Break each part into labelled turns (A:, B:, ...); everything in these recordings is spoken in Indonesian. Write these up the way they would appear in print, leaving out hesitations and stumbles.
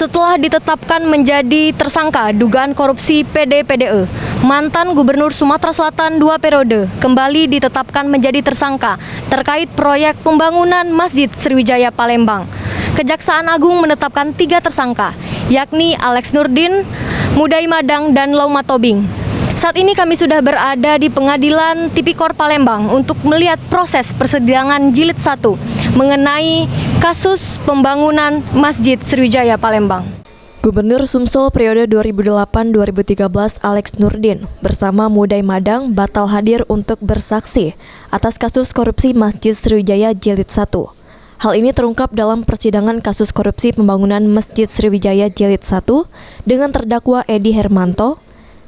A: Setelah ditetapkan menjadi tersangka dugaan korupsi PD-PDE, mantan Gubernur Sumatera Selatan 2 periode kembali ditetapkan menjadi tersangka terkait proyek pembangunan Masjid Sriwijaya Palembang. Kejaksaan Agung menetapkan 3 tersangka, yakni Alex Nurdin, Mudai Madang, dan Lauma Tobing. Saat ini kami sudah berada di Pengadilan Tipikor Palembang untuk melihat proses persidangan jilid 1 mengenai kasus pembangunan Masjid Sriwijaya Palembang.
B: Gubernur Sumsel periode 2008-2013 Alex Nurdin bersama Mudai Madang batal hadir untuk bersaksi atas kasus korupsi Masjid Sriwijaya Jilid 1. Hal ini terungkap dalam persidangan kasus korupsi pembangunan Masjid Sriwijaya Jilid 1 dengan terdakwa Edi Hermanto,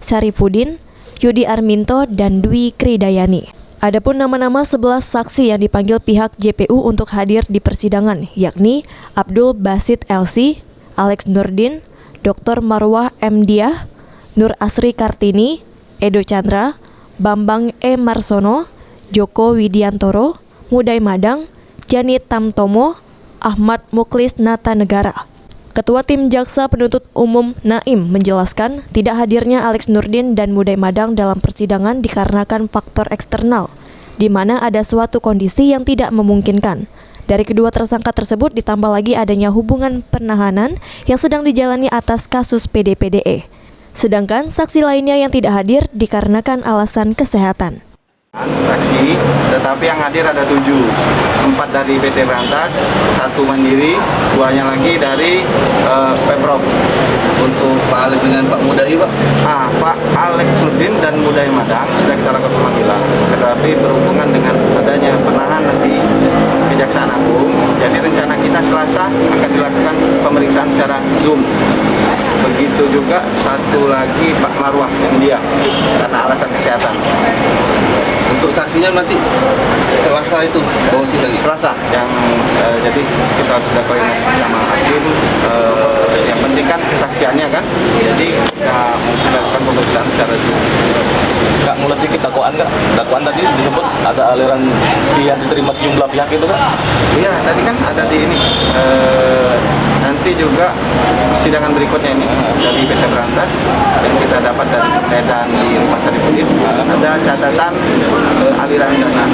B: Syarifuddin, Yudi Arminto, dan Dwi Kridayani. Adapun nama-nama 11 saksi yang dipanggil pihak JPU untuk hadir di persidangan, yakni Abdul Basit LC, Alex Nurdin, Dr. Marwah M. Diah, Nur Asri Kartini, Edo Chandra, Bambang E. Marsono, Joko Widiantoro, Mudai Madang, Janit Tamtomo, Ahmad Muklis Nata Negara. Ketua Tim Jaksa Penuntut Umum Naim menjelaskan tidak hadirnya Alex Nurdin dan Mudai Madang dalam persidangan dikarenakan faktor eksternal, di mana ada suatu kondisi yang tidak memungkinkan. Dari kedua tersangka tersebut ditambah lagi adanya hubungan penahanan yang sedang dijalani atas kasus PD-PDE. Sedangkan saksi lainnya yang tidak hadir dikarenakan alasan kesehatan.
C: Saksi, tetapi yang hadir ada 7, 4 dari PT Berantas, 1 mandiri, 2-nya lagi dari Pemprov.
D: Untuk Pak Alex dengan Pak Mudai, Pak?
C: Pak Alex Nurdin dan Mudai Madang sudah kita lakukan pemanggilan, tetapi berhubungan dengan adanya penahanan di Kejaksaan Agung, jadi rencana kita Selasa akan dilakukan pemeriksaan secara Zoom. Begitu juga 1 lagi Pak Marwah yang dia karena alasan kesehatan.
D: Untuk saksinya nanti Selasa itu lagi.
C: Selasa yang jadi kita sudah koordinasi sama hakim. Yang penting kan kesaksiannya kan. Jadi kita melakukan pemeriksaan secara Zoom.
E: Kak, mulai sedikit dakwaan Kak. Dakwaan tadi disebut ada aliran fee yang diterima sejumlah pihak itu Kak?
C: Iya, tadi kan ada di ini. Nanti juga persidangan berikutnya ini dari PT Berantas yang kita dapat dari penggeledahan di Rumah Syarifuddin ada catatan aliran dana.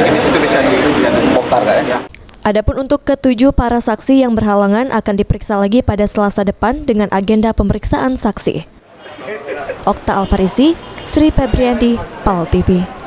C: Ini itu bisa dibongkar ya.
B: Adapun untuk ke-7 para saksi yang berhalangan akan diperiksa lagi pada Selasa depan dengan agenda pemeriksaan saksi. Okta Alfarisi, Sri Febriandi, PAL TV.